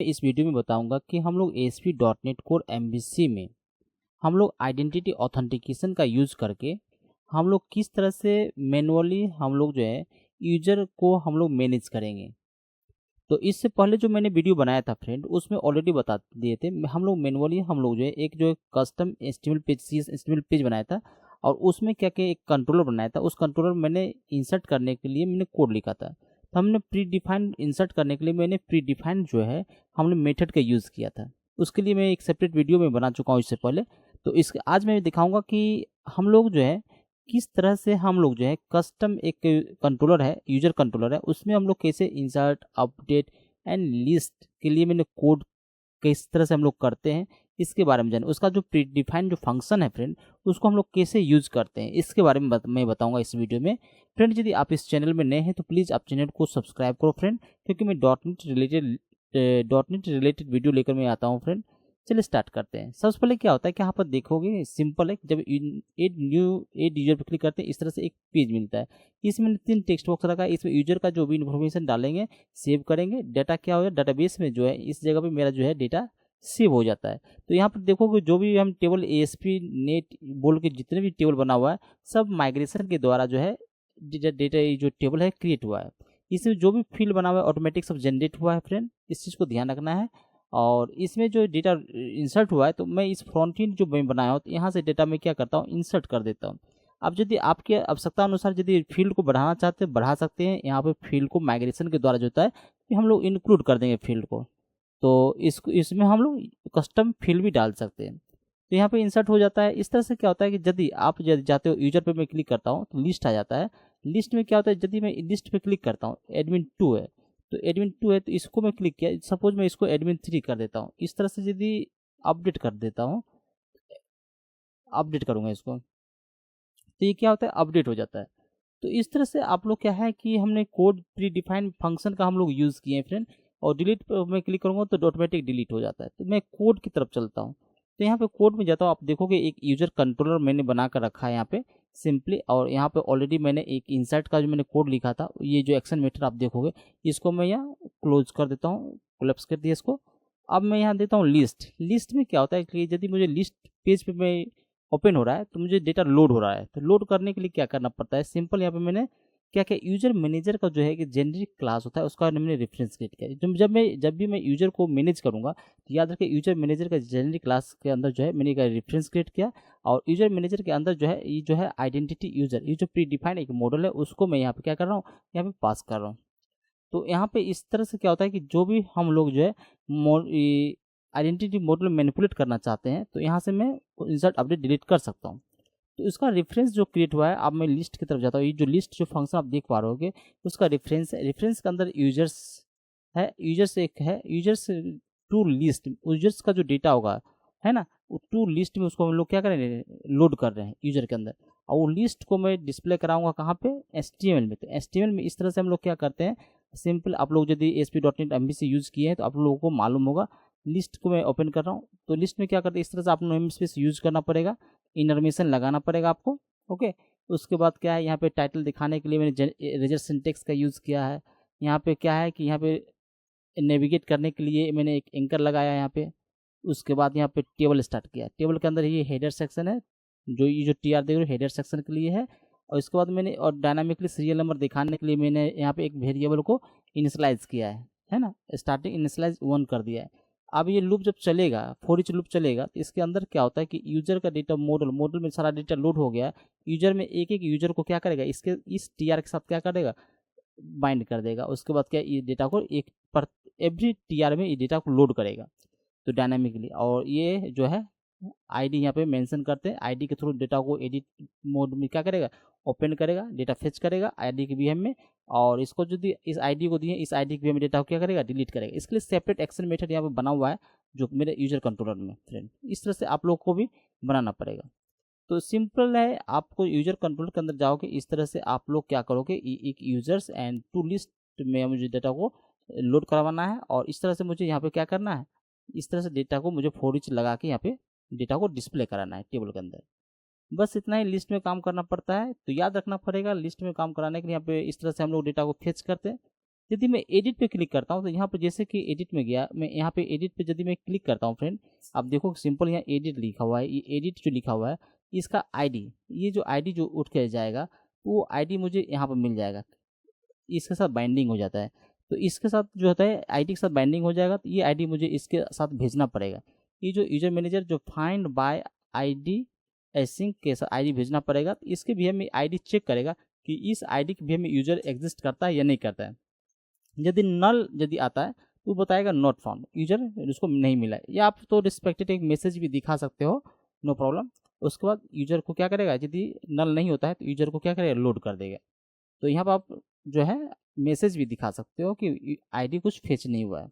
इस वीडियो में बताऊंगा कि हम लोग ASP.NET कोर MVC में हम लोग आइडेंटिटी ऑथेंटिकेशन का यूज़ करके हम लोग किस तरह से मैनुअली हम लोग जो है यूजर को हम लोग मैनेज करेंगे। तो इससे पहले जो मैंने वीडियो बनाया था फ्रेंड, उसमें ऑलरेडी बता दिए थे हम लोग मैनुअली हम लोग जो है एक जो custom HTML page HTML page बनाया था और उसमें क्या क्या एक कंट्रोलर बनाया था। उस कंट्रोलर मैंने इंसर्ट करने के लिए मैंने कोड लिखा था। तो हमने प्री डिफाइंड इंसर्ट करने के लिए मैंने प्री डिफाइंड जो है हमने मेथड का यूज़ किया था। उसके लिए मैं एक सेपरेट वीडियो में बना चुका हूँ इससे पहले। तो इसके आज मैं दिखाऊंगा कि हम लोग जो है किस तरह से हम लोग जो है कस्टम एक कंट्रोलर है, यूजर कंट्रोलर है, उसमें हम लोग कैसे इंसर्ट अपडेट एंड लिस्ट के लिए मैंने कोड किस तरह से हम लोग करते हैं इसके बारे में जाने। उसका जो प्री डिफाइंड जो फंक्शन है फ्रेंड, उसको हम लोग कैसे यूज करते हैं इसके बारे में मैं बताऊंगा इस वीडियो में। फ्रेंड यदि आप इस चैनल में नए हैं तो प्लीज़ आप चैनल को सब्सक्राइब करो फ्रेंड, क्योंकि मैं डॉट नेट रिलेटेड वीडियो लेकर मैं आता हूँ फ्रेंड। चलिए स्टार्ट करते हैं। सबसे पहले क्या होता है कि यहाँ पर देखोगे सिंपल है, जब एड यूजर पर क्लिक करते हैं इस तरह से एक पेज मिलता है। इसमें 3 टेक्स्ट बॉक्स रखा है। इसमें यूजर का जो भी इन्फॉर्मेशन डालेंगे सेव करेंगे, डाटा क्या होगा डाटाबेस में जो है इस जगह पे मेरा जो है डेटा सेव हो जाता है। तो यहाँ पर देखोगे जो भी हम टेबल ASP.NET बोल के जितने भी टेबल बना हुआ है सब माइग्रेशन के द्वारा जो है डेटा जो टेबल है क्रिएट हुआ है। इसमें जो भी फील्ड बना हुआ है ऑटोमेटिक सब जनरेट हुआ है फ्रेंड, इस चीज़ को ध्यान रखना है। और इसमें जो डेटा इंसर्ट हुआ है तो मैं इस फ्रंट एंड जो मैं बनाया हूँ तो यहाँ से डेटा मैं क्या करता हूँ इंसर्ट कर देता हूँ। अब यदि आपके आवश्यकता अनुसार यदि फील्ड को बढ़ाना चाहते हैं बढ़ा सकते हैं। यहाँ पे फील्ड को माइग्रेशन के द्वारा जो होता है कि हम लोग इंक्लूड कर देंगे फील्ड को, तो इसमें हम लोग कस्टम फील्ड भी डाल सकते हैं। तो यहाँ पे इंसर्ट हो जाता है। इस तरह से क्या होता है कि यदि आप जाते हो यूजर पे मैं क्लिक करता हूँ तो लिस्ट आ जाता है। लिस्ट में क्या होता है यदि मैं लिस्ट पे क्लिक करता हूँ एडमिन 2 है, तो एडमिन 2 है तो इसको मैं क्लिक किया, सपोज मैं इसको एडमिन 3 कर देता हूँ। इस तरह से यदि अपडेट कर देता हूँ, अपडेट करूँगा इसको, तो ये क्या होता है अपडेट हो जाता है। तो इस तरह से आप लोग क्या है कि हमने कोड प्री डिफाइंड फंक्शन का हम लोग यूज़ किए हैं फ्रेंड। और डिलीट पर मैं क्लिक करूँगा तो ऑटोमेटिक डिलीट हो जाता है। तो मैं कोड की तरफ चलता हूँ, तो यहाँ पे कोड में जाता हूँ। आप देखोगे एक यूजर कंट्रोलर मैंने बना कर रखा है यहाँ पे सिंपली, और यहाँ पे ऑलरेडी मैंने एक इंसर्ट का जो मैंने कोड लिखा था, ये जो एक्शन मेथड आप देखोगे इसको मैं यहाँ क्लोज कर देता हूँ, कोलैप्स कर दिया इसको। अब मैं यहाँ देता हूँ लिस्ट। लिस्ट में क्या होता है कि यदि मुझे लिस्ट पेज पे मैं ओपन हो रहा है तो मुझे डेटा लोड हो रहा है, तो लोड करने के लिए क्या करना पड़ता है सिंपल, यहाँ पे मैंने क्या क्या यूजर मैनेजर का जो है कि जेनरिक क्लास होता है उसका मैंने रेफरेंस क्रिएट किया। जब भी मैं यूजर को मैनेज करूंगा तो याद रखें यूजर मैनेजर का जेनरिक क्लास के अंदर जो है मैंने एक रेफरेंस क्रिएट किया। और यूजर मैनेजर के अंदर जो है ये जो है आइडेंटिटी यूजर, ये जो प्री डिफाइंड एक मॉडल है उसको मैं यहाँ पे क्या कर रहा हूँ, यहाँ पे पास कर रहा हूँ। तो यहाँ पे इस तरह से क्या होता है कि जो भी हम लोग जो है आइडेंटिटी मॉडल मैनिपुलेट करना चाहते हैं तो यहाँ से मैं इंसर्ट अपडेट डिलीट कर सकता हूँ। तो इसका रेफरेंस जो क्रिएट हुआ है, अब मैं लिस्ट की तरफ जाता हूँ। ये जो लिस्ट जो फंक्शन आप देख पा रहे होगे उसका रेफरेंस है। रेफरेंस के अंदर यूजर्स है, यूजर्स एक है, यूजर्स टू लिस्ट, यूजर्स का जो डेटा होगा है ना, वो टू लिस्ट में उसको हम लोग क्या करेंगे लोड कर रहे हैं यूजर के अंदर। और वो लिस्ट को मैं डिस्प्ले कराऊंगा कहाँ पे HTML में। तो HTML में इस तरह से हम लोग क्या करते हैं सिंपल, आप लोग यदि ASP.NET MVC यूज़ किए हैं तो आप लोगों को मालूम होगा। लिस्ट को मैं ओपन कर रहा हूँ तो लिस्ट में क्या करते हैं इस तरह से आप नेम स्पेस यूज़ करना पड़ेगा, इनरमेशन लगाना पड़ेगा आपको। ओके, उसके बाद क्या है यहाँ पे टाइटल दिखाने के लिए मैंने रेजर सिंटेक्स का यूज़ किया है। यहाँ पे क्या है कि यहाँ पे नेविगेट करने के लिए मैंने एक एंकर लगाया यहाँ पे। उसके बाद यहाँ पे टेबल स्टार्ट किया। टेबल के अंदर ये हेडर सेक्शन है, जो ये जो TR देख रहे हो हेडर सेक्शन के लिए है। और इसके बाद मैंने और डायनामिकली सीरियल नंबर दिखाने के लिए मैंने यहाँ पे एक वेरिएबल को इनिशलाइज किया है ना, स्टार्टिंग इनिशलाइज 1 कर दिया है। अब ये लूप जब चलेगा, फॉर ईच लूप चलेगा, तो इसके अंदर क्या होता है कि यूजर का डेटा मॉडल में सारा डेटा लोड हो गया। यूजर में एक एक यूजर को क्या करेगा इसके इस TR के साथ क्या करेगा बाइंड कर देगा। उसके बाद क्या ये डेटा को एक पर एवरी TR में ये डेटा को लोड करेगा तो डायनामिकली। और ये जो है आईडी यहाँ पे मेंशन करते हैं, आईडी के थ्रू डेटा को एडिट मोड में क्या करेगा ओपन करेगा, डेटा फेच करेगा आईडी के वीएम में। और इसको यदि इस आईडी को दिए इस आईडी के वीएम में डेटा को क्या करेगा डिलीट करेगा। इसके लिए सेपरेट एक्शन मेथड यहाँ पे बना हुआ है जो मेरे यूजर कंट्रोलर में फ्रेंड। इस तरह से आप लोग को भी बनाना पड़ेगा। तो सिंपल है, आपको यूजर कंट्रोल के अंदर जाओगे इस तरह से आप लोग क्या करोगे एक यूजर्स एंड टू लिस्ट में मुझे डेटा को लोड करवाना है। और इस तरह से मुझे यहाँ पे क्या करना है, इस तरह से डेटा को मुझे फॉर ईच लगा के यहाँ पे डेटा को डिस्प्ले कराना है टेबल के अंदर। बस इतना ही लिस्ट में काम करना पड़ता है। तो याद रखना पड़ेगा लिस्ट में काम कराने के लिए यहाँ पे इस तरह से हम लोग डेटा को फेच करते हैं। यदि मैं एडिट पे क्लिक करता हूँ तो यहाँ पर जैसे कि एडिट में गया, मैं यहाँ पे एडिट पे यदि मैं क्लिक करता हूँ फ्रेंड, आप देखो सिंपल यहाँ एडिट लिखा हुआ है, ये एडिट जो लिखा हुआ है इसका आईडी, ये जो आईडी जो उठ के जाएगा वो आईडी मुझे यहाँ पर मिल जाएगा, इसके साथ बाइंडिंग हो जाता है। तो इसके साथ जो होता है आईडी के साथ बाइंडिंग हो जाएगा, तो ये आईडी मुझे इसके साथ भेजना पड़ेगा। ये जो यूजर मैनेजर जो फाइंड बाय आईडी एसिंक के साथ आईडी भेजना पड़ेगा, तो इसके भी हमें आईडी चेक करेगा कि इस आईडी के भी हमें यूजर एग्जिस्ट करता है या नहीं करता है। यदि नल यदि आता है तो बताएगा नॉट फाउंड, यूजर उसको नहीं मिला है, या आप तो रिस्पेक्टेड एक मैसेज भी दिखा सकते हो, नो प्रॉब्लम। उसके बाद यूजर को क्या करेगा, यदि नल नहीं होता है तो यूजर को क्या करेगा, लोड कर देगा। तो यहाँ पर आप जो है मैसेज भी दिखा सकते हो कि आईडी कुछ फेच नहीं हुआ है।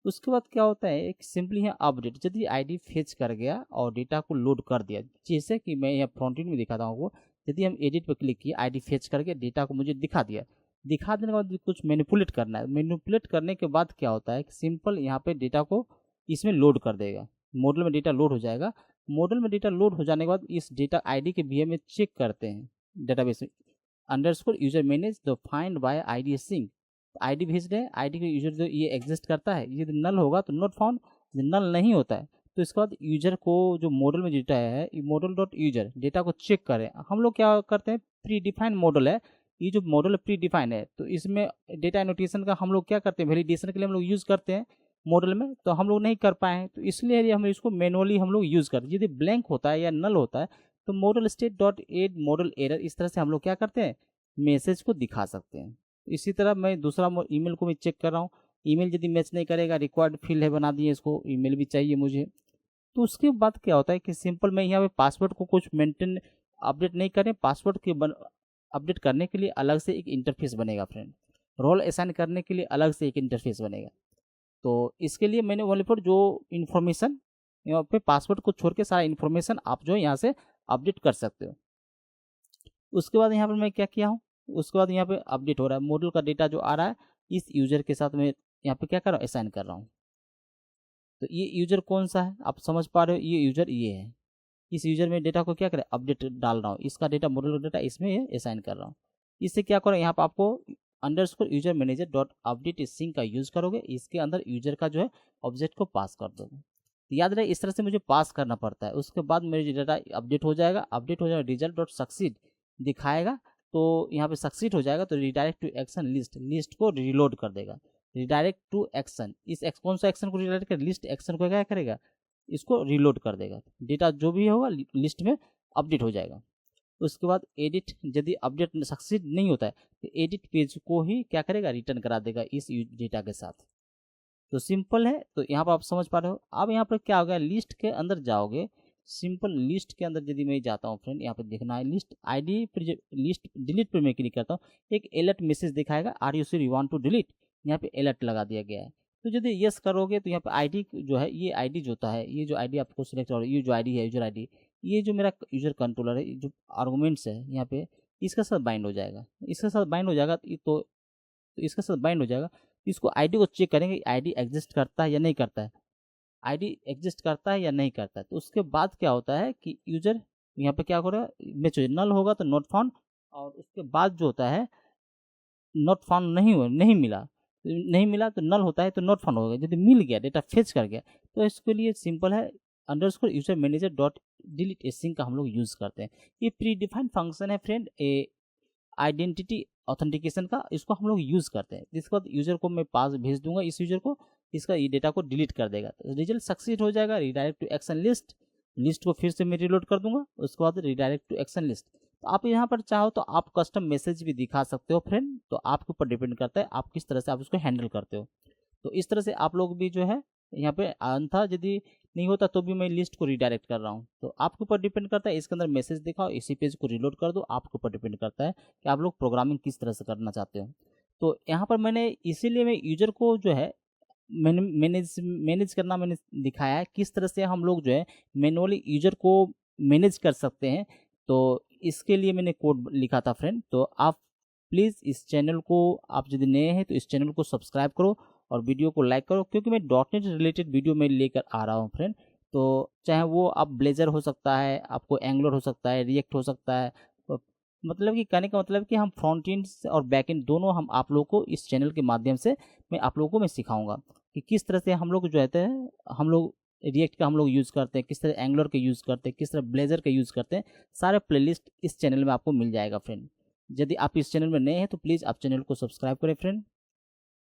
उसके बाद क्या होता है, एक सिंपली है अपडेट, यदि आईडी फेच कर गया और डेटा को लोड कर दिया, जैसे कि मैं यहाँ फ्रंट एंड में दिखाता हूँ वो, यदि हम एडिट पर क्लिक किए, आईडी फेच करके डेटा को मुझे दिखा दिया, दिखा देने के बाद कुछ मैनिपुलेट करना है, मैनिपुलेट करने के बाद क्या होता है कि सिंपल यहाँ पे डेटा को इसमें लोड कर देगा, मॉडल में डेटा लोड हो जाएगा। मॉडल में डेटा लोड हो जाने के बाद इस डेटा आईडी के वीएम में चेक करते हैं डेटाबेस में, underscore user manage the find by ID sync, ID भेज रहे हैं, आईडी का यूजर जो ये एग्जिस्ट करता है, ये नल होगा तो नॉट फाउंड, नल नहीं होता है तो इसके बाद यूजर को जो मॉडल में डेटा है मॉडल डॉट यूजर डेटा को चेक करें। हम लोग क्या करते हैं, प्री डिफाइंड मॉडल है, ये जो मॉडल प्री डिफाइंड है तो इसमें डेटा एनोटेशन का हम लोग क्या करते हैं, वैलिडेशन के लिए हम लोग यूज़ करते हैं मॉडल में, तो हम लोग नहीं कर पाए हैं, तो इसलिए हम इसको मैनुअली हम लोग यूज़ करते हैं। यदि ब्लैंक होता है या नल होता है तो model state dot add model error, इस तरह से हम लोग क्या करते हैं, मैसेज को दिखा सकते हैं। इसी तरह मैं दूसरा ईमेल को भी चेक कर रहा हूँ, ईमेल यदि मैच नहीं करेगा, रिक्वायर्ड फील्ड है बना दिए, इसको ईमेल भी चाहिए मुझे। तो उसके बाद क्या होता है कि सिंपल मैं यहाँ पे पासवर्ड को कुछ मेंटेन अपडेट नहीं करें, पासवर्ड के अपडेट करने के लिए अलग से एक इंटरफेस बनेगा फ्रेंड, रोल असाइन करने के लिए अलग से एक इंटरफेस बनेगा। तो इसके लिए मैंने ओनली फॉर जो इन्फॉर्मेशन यहाँ पे पासवर्ड को छोड़ के सारा इन्फॉर्मेशन आप जो है यहाँ से अपडेट कर सकते हो। उसके बाद यहाँ पर मैं क्या किया हूँ, उसके बाद यहाँ पे अपडेट हो रहा है, मॉडल का डेटा जो आ रहा है इस यूजर के साथ मैं यहाँ पे क्या कर रहा हूँ, असाइन कर रहा हूँ। तो ये यूजर कौन सा है आप समझ पा रहे हो, ये यूजर ये है, इस यूजर में डेटा को क्या करें, अपडेट डाल रहा हूँ, इसका डेटा मॉडल का डेटा इसमें असाइन कर रहा हूँ। इससे क्या करो, यहाँ पर आपको underscore user manager dot update sync का यूज करोगे, इसके अंदर यूजर का जो है ऑब्जेक्ट को पास कर दोगे। याद रहे इस तरह से मुझे पास करना पड़ता है, उसके बाद मेरे डेटा अपडेट हो जाएगा, अपडेट हो जाएगा, रिजल्ट डॉट सक्सीड दिखाएगा, तो यहाँ पे सक्सीड हो जाएगा तो redirect to action list, list को रिलोड कर देगा, रिडायरेक्ट टू एक्शन, इस कौन सा एक्शन को रिडायरेक्ट कर, लिस्ट एक्शन को क्या करेगा, इसको रिलोड कर देगा, डेटा जो भी होगा लिस्ट में अपडेट हो जाएगा। उसके बाद एडिट, यदि अपडेट सक्सीड नहीं होता है तो एडिट पेज को ही क्या करेगा, रिटर्न करा देगा इस डेटा के साथ। तो सिंपल है, तो यहाँ पर आप समझ पा रहे हो। अब यहाँ पर क्या होगा, लिस्ट के अंदर जाओगे, सिंपल लिस्ट के अंदर यदि मैं जाता हूँ फ्रेंड, यहाँ पे देखना है लिस्ट आईडी पर, लिस्ट डिलीट पर मैं क्लिक करता हूँ, एक अलर्ट मैसेज दिखाएगा, are you sure you want to delete, यहाँ पे अलर्ट लगा दिया गया है। तो यदि यस करोगे तो यहाँ पे आईडी जो है, ये आईडी जो होता है, ये जो आईडी आपको सिलेक्ट हो रहा है, ये जो आईडी है यूजर आईडी, ये जो मेरा यूजर कंट्रोलर है, जो आर्गूमेंट्स है यहाँ पे, इसके साथ बाइंड हो जाएगा, इसके साथ बाइंड हो जाएगा, तो इसके साथ बाइंड हो जाएगा। इसको आईडी को चेक करेंगे, आईडी एग्जिस्ट करता है या नहीं करता है, आईडी एग्जिस्ट करता है या नहीं करता है। तो उसके बाद क्या होता है कि यूजर यहाँ पे क्या हो रहा है, मैच नल होगा तो नॉट फाउंड, और उसके बाद जो होता है नॉट फाउंड नहीं मिला, नहीं मिला तो नल होता है, तो नॉट फाउंड होगा। यदि मिल गया, डेटा फेच कर गया, तो इसके लिए सिंपल है, underscore user manager dot delete async का हम लोग यूज करते हैं। ये प्री डिफाइंड फंक्शन है फ्रेंड, आइडेंटिटी ऑथेंटिकेशन का, इसको हम लोग यूज करते हैं। जिसके बाद यूजर को मैं पास भेज दूंगा, इस यूजर को, इसका ये डेटा को डिलीट कर देगा, तो रिजल्ट सक्सीड हो जाएगा, redirect to action list, list को फिर से मैं रिलोड कर दूंगा, उसके बाद रिडायरेक्ट टू एक्शन लिस्ट। तो आप यहाँ पर चाहो तो आप कस्टम मैसेज भी दिखा सकते हो फ्रेंड, तो आपके ऊपर डिपेंड करता है आप किस तरह से आप उसको हैंडल करते हो। तो इस तरह से आप लोग भी जो है यहाँ पे था, यदि नहीं होता तो भी मैं लिस्ट को रिडायरेक्ट कर रहा हूँ, तो आपके ऊपर डिपेंड करता है, इसके अंदर मैसेज दिखाओ, इसी पेज को रिलोड कर दो, आपके ऊपर डिपेंड करता है कि आप लोग प्रोग्रामिंग किस तरह से करना चाहते हो। तो यहाँ पर मैंने इसीलिए मैं यूजर को जो है मैनेज करना मैंने दिखाया है, किस तरह से हम लोग जो है मैनुअली यूजर को मैनेज कर सकते हैं। तो इसके लिए मैंने कोड लिखा था फ्रेंड, तो आप प्लीज़ इस चैनल को, आप यदि नए हैं तो इस चैनल को सब्सक्राइब करो और वीडियो को लाइक करो, क्योंकि मैं डॉटनेट रिलेटेड वीडियो में लेकर आ रहा हूँ फ्रेंड। तो चाहे वो आप ब्लेजर हो सकता है, आपको एंगुलर हो सकता है, रिएक्ट हो सकता है, मतलब कि कहने का मतलब कि हम फ्रंट एंड और बैक एंड दोनों हम आप लोगों को इस चैनल के माध्यम से मैं आप लोगों को मैं सिखाऊंगा कि किस तरह से हम लोग जो है हम लोग रिएक्ट का हम लोग यूज़ करते हैं, किस तरह एंगुलर का यूज़ करते हैं, किस तरह ब्लेजर का यूज़ करते हैं। सारे प्लेलिस्ट इस चैनल में आपको मिल जाएगा फ्रेंड। यदि आप इस चैनल में नए हैं तो प्लीज़ आप चैनल को सब्सक्राइब करें फ्रेंड।